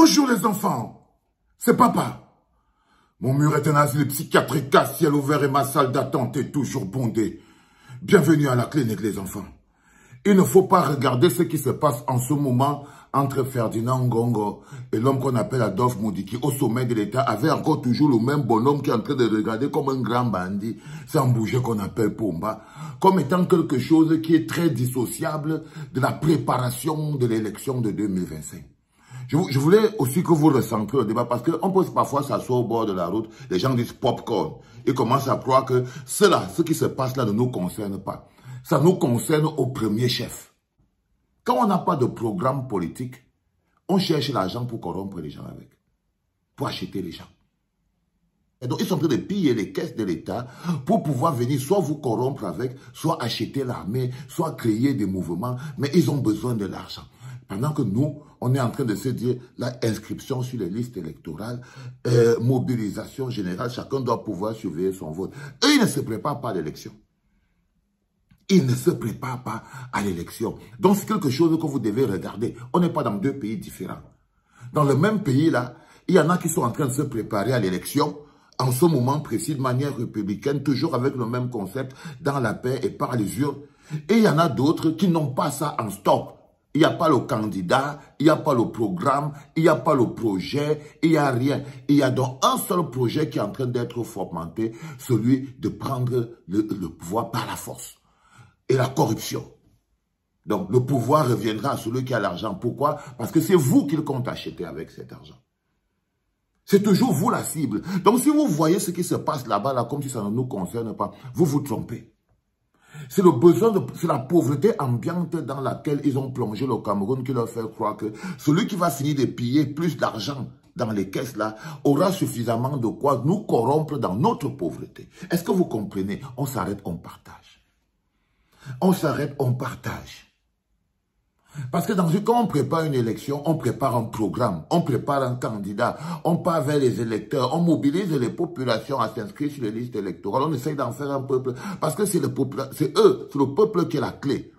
Bonjour les enfants, c'est papa. Mon mur est un asile psychiatrique à ciel ouvert et ma salle d'attente est toujours bondée. Bienvenue à la clinique les enfants. Il ne faut pas regarder ce qui se passe en ce moment entre Ferdinand Ngongo et l'homme qu'on appelle Adolphe Moudi qui au sommet de l'État avait encore toujours le même bonhomme qui est en train de regarder comme un grand bandit sans bouger qu'on appelle Pomba, comme étant quelque chose qui est très dissociable de la préparation de l'élection de 2025. Je voulais aussi que vous recentriez le débat parce qu'on peut parfois s'asseoir au bord de la route, les gens disent popcorn. Ils commencent à croire que ce qui se passe là ne nous concerne pas. Ça nous concerne au premier chef. Quand on n'a pas de programme politique, on cherche l'argent pour corrompre les gens avec, pour acheter les gens. Et donc, ils sont en train de piller les caisses de l'État pour pouvoir venir soit vous corrompre avec, soit acheter l'armée, soit créer des mouvements, mais ils ont besoin de l'argent. Pendant que nous, on est en train de se dire, l'inscription sur les listes électorales, mobilisation générale, chacun doit pouvoir surveiller son vote. Eux, ils ne se préparent pas à l'élection. Ils ne se préparent pas à l'élection. Donc, c'est quelque chose que vous devez regarder. On n'est pas dans deux pays différents. Dans le même pays, là, il y en a qui sont en train de se préparer à l'élection, en ce moment précis, de manière républicaine, toujours avec le même concept, dans la paix et par les urnes. Et il y en a d'autres qui n'ont pas ça en stock. Il n'y a pas le candidat, il n'y a pas le programme, il n'y a pas le projet, il n'y a rien. Il y a donc un seul projet qui est en train d'être fomenté, celui de prendre le pouvoir par la force et la corruption. Donc le pouvoir reviendra à celui qui a l'argent. Pourquoi? Parce que c'est vous qu'il compte acheter avec cet argent. C'est toujours vous la cible. Donc si vous voyez ce qui se passe là-bas, là, comme si ça ne nous concerne pas, vous vous trompez. C'est le besoin c'est la pauvreté ambiante dans laquelle ils ont plongé le Cameroun qui leur fait croire que celui qui va finir de piller plus d'argent dans les caisses là aura suffisamment de quoi nous corrompre dans notre pauvreté. Est-ce que vous comprenez? On s'arrête, on partage. On s'arrête, on partage. Parce que quand on prépare une élection, on prépare un programme, on prépare un candidat, on part vers les électeurs, on mobilise les populations à s'inscrire sur les listes électorales, on essaye d'en faire un peuple, parce que c'est le peuple qui est la clé.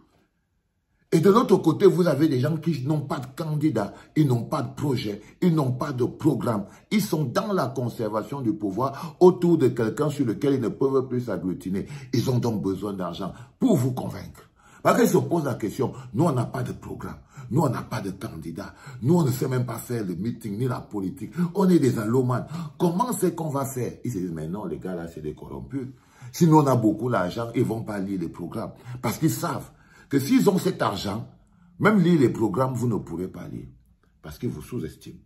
Et de l'autre côté, vous avez des gens qui n'ont pas de candidat, ils n'ont pas de projet, ils n'ont pas de programme. Ils sont dans la conservation du pouvoir autour de quelqu'un sur lequel ils ne peuvent plus s'agglutiner. Ils ont donc besoin d'argent pour vous convaincre. Parce qu'ils se posent la question, nous on n'a pas de programme, nous on n'a pas de candidat, nous on ne sait même pas faire le meeting ni la politique, on est des allomanes. Comment c'est qu'on va faire? Ils se disent, mais non les gars là c'est des corrompus. Si nous on a beaucoup d'argent, ils ne vont pas lire les programmes. Parce qu'ils savent que s'ils ont cet argent, même lire les programmes, vous ne pourrez pas lire. Parce qu'ils vous sous-estiment.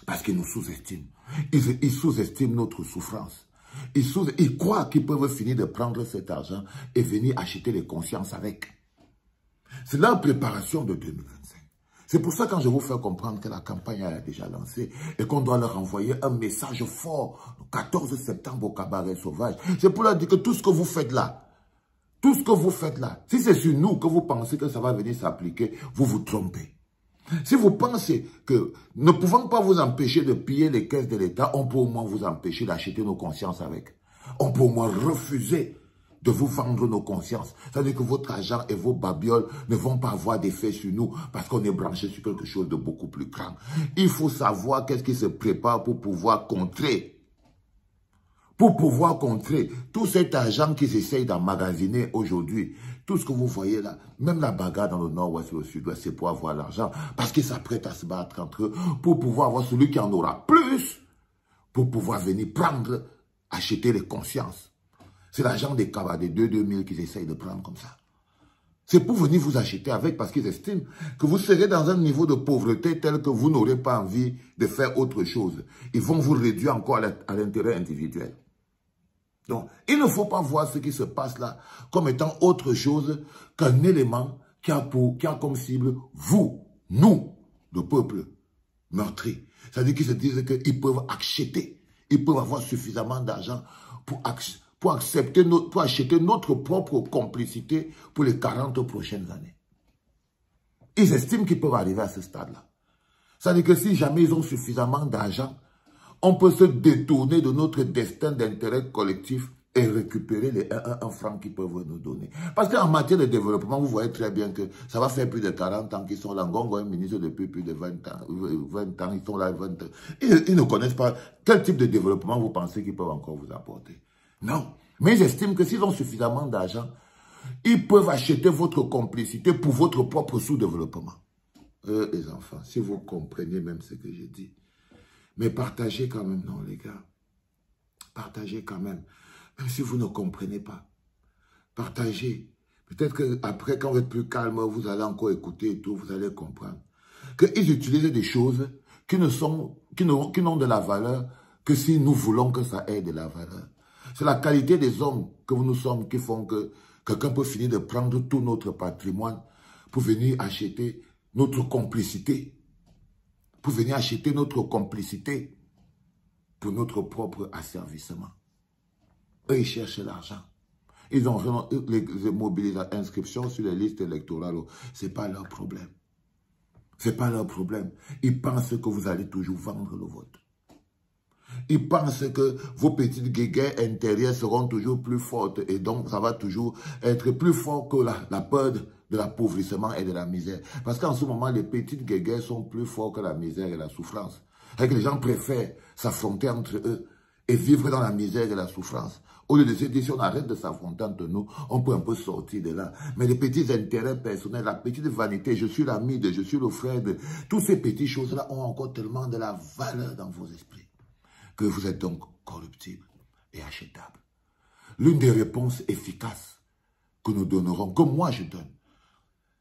Parce qu'ils nous sous-estiment. Ils sous-estiment notre souffrance. Ils croient qu'ils peuvent finir de prendre cet argent et venir acheter les consciences avec. C'est la préparation de 2025. C'est pour ça que quand je vous fais comprendre que la campagne a déjà lancé et qu'on doit leur envoyer un message fort le 14 septembre au cabaret sauvage, c'est pour leur dire que tout ce que vous faites là, si c'est sur nous que vous pensez que ça va venir s'appliquer, vous vous trompez. Si vous pensez que ne pouvons pas vous empêcher de piller les caisses de l'État, on peut au moins vous empêcher d'acheter nos consciences avec. On peut au moins refuser de vous vendre nos consciences. C'est-à-dire que votre argent et vos babioles ne vont pas avoir d'effet sur nous parce qu'on est branché sur quelque chose de beaucoup plus grand. Il faut savoir qu'est-ce qui se prépare pour pouvoir contrer. Pour pouvoir contrer tout cet argent qui s'essaye d'emmagasiner aujourd'hui. Tout ce que vous voyez là, même la bagarre dans le nord-ouest et le sud-ouest, c'est pour avoir l'argent. Parce qu'ils s'apprêtent à se battre entre eux pour pouvoir avoir celui qui en aura plus, pour pouvoir venir prendre, acheter les consciences. C'est l'argent des cabas, des 2-2000 qu'ils essayent de prendre comme ça. C'est pour venir vous acheter avec parce qu'ils estiment que vous serez dans un niveau de pauvreté tel que vous n'aurez pas envie de faire autre chose. Ils vont vous réduire encore à l'intérêt individuel. Donc, il ne faut pas voir ce qui se passe là comme étant autre chose qu'un élément qui a comme cible vous, nous, le peuple meurtri. C'est-à-dire qu'ils se disent qu'ils peuvent acheter, ils peuvent avoir suffisamment d'argent pour acheter notre propre complicité pour les 40 prochaines années. Ils estiment qu'ils peuvent arriver à ce stade-là. C'est-à-dire que si jamais ils ont suffisamment d'argent, on peut se détourner de notre destin d'intérêt collectif et récupérer les 1 franc qu'ils peuvent nous donner. Parce qu'en matière de développement, vous voyez très bien que ça va faire plus de 40 ans qu'ils sont là. Ngongo est ministre depuis plus de 20 ans. 20 ans, ils sont là 20 ans. Ils ne connaissent pas quel type de développement vous pensez qu'ils peuvent encore vous apporter. Non. Mais j'estime que s'ils ont suffisamment d'argent, ils peuvent acheter votre complicité pour votre propre sous-développement. Les enfants, si vous comprenez même ce que je dis. Mais partagez quand même, non les gars. Partagez quand même. Même si vous ne comprenez pas. Partagez. Peut-être qu'après, quand vous êtes plus calme, vous allez encore écouter et tout, vous allez comprendre. Qu'ils utilisent des choses qui n'ont de la valeur que si nous voulons que ça ait de la valeur. C'est la qualité des hommes que nous sommes qui font que quelqu'un peut finir de prendre tout notre patrimoine pour venir acheter notre complicité. Pour venir acheter notre complicité pour notre propre asservissement. Eux, ils cherchent l'argent. Ils ont les inscriptions sur les listes électorales. Ce n'est pas leur problème. Ce n'est pas leur problème. Ils pensent que vous allez toujours vendre le vote. Ils pensent que vos petites guéguerres intérieures seront toujours plus fortes et donc ça va toujours être plus fort que la peur de l'appauvrissement et de la misère. Parce qu'en ce moment, les petites guéguerres sont plus fortes que la misère et la souffrance. Et que les gens préfèrent s'affronter entre eux et vivre dans la misère et la souffrance. Au lieu de se dire, si on arrête de s'affronter entre nous, on peut un peu sortir de là. Mais les petits intérêts personnels, la petite vanité, je suis l'ami de, je suis le frère de, toutes ces petites choses-là ont encore tellement de la valeur dans vos esprits que vous êtes donc corruptible et achetable. L'une des réponses efficaces que nous donnerons, que moi je donne,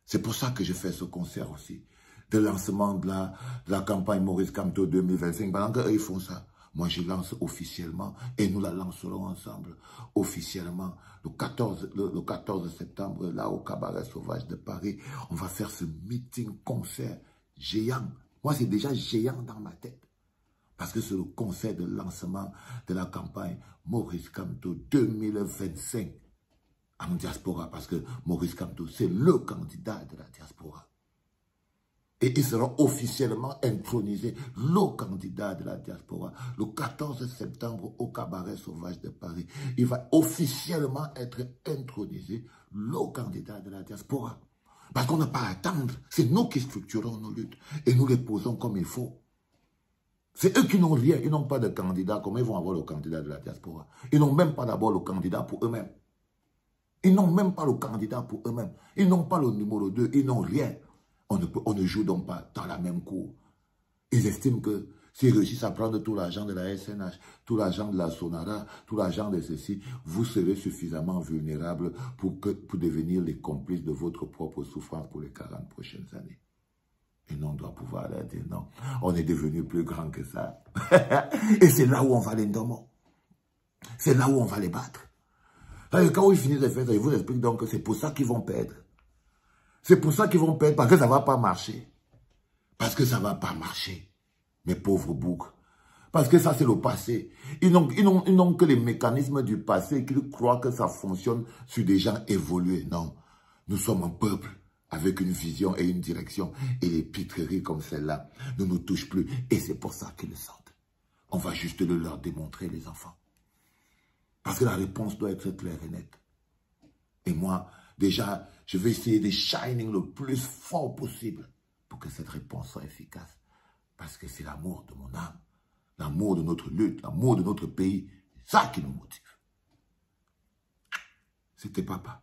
c'est pour ça que je fais ce concert aussi, de lancement de la campagne Maurice Kamto 2025. Pendant qu'eux, ils font ça, moi je lance officiellement et nous la lancerons ensemble officiellement le 14 septembre, là au Cabaret Sauvage de Paris. On va faire ce meeting-concert géant. Moi, c'est déjà géant dans ma tête. Parce que c'est le concert de lancement de la campagne Maurice Kamto 2025 en diaspora. Parce que Maurice Kamto, c'est le candidat de la diaspora. Et il sera officiellement intronisé, le candidat de la diaspora, le 14 septembre au Cabaret Sauvage de Paris. Il va officiellement être intronisé, le candidat de la diaspora. Parce qu'on n'a pas à attendre. C'est nous qui structurons nos luttes. Et nous les posons comme il faut. C'est eux qui n'ont rien. Ils n'ont pas de candidat. Comment ils vont avoir le candidat de la diaspora? Ils n'ont même pas d'abord le candidat pour eux-mêmes. Ils n'ont même pas le candidat pour eux-mêmes. Ils n'ont pas le numéro 2. Ils n'ont rien. On ne joue donc pas dans la même cour. Ils estiment que s'ils réussissent à prendre tout l'argent de la SNH, tout l'argent de la Sonara, tout l'argent de ceci, vous serez suffisamment vulnérable pour devenir les complices de votre propre souffrance pour les 40 prochaines années. Et nous, on doit pouvoir leur dire non. On est devenu plus grand que ça. Et c'est là où on va les nommer. C'est là où on va les battre. Quand ils finissent de faire ça, ils vous expliquent donc que c'est pour ça qu'ils vont perdre. C'est pour ça qu'ils vont perdre, parce que ça ne va pas marcher. Parce que ça ne va pas marcher, mes pauvres boucs. Parce que ça, c'est le passé. Ils n'ont que les mécanismes du passé, qu'ils croient que ça fonctionne sur des gens évolués. Non, nous sommes un peuple avec une vision et une direction. Et les pitreries comme celle-là ne nous touchent plus. Et c'est pour ça qu'ils le sentent. On va juste le leur démontrer, les enfants. Parce que la réponse doit être claire et nette. Et moi, déjà, je vais essayer de shining le plus fort possible pour que cette réponse soit efficace. Parce que c'est l'amour de mon âme, l'amour de notre lutte, l'amour de notre pays. C'est ça qui nous motive. C'était papa.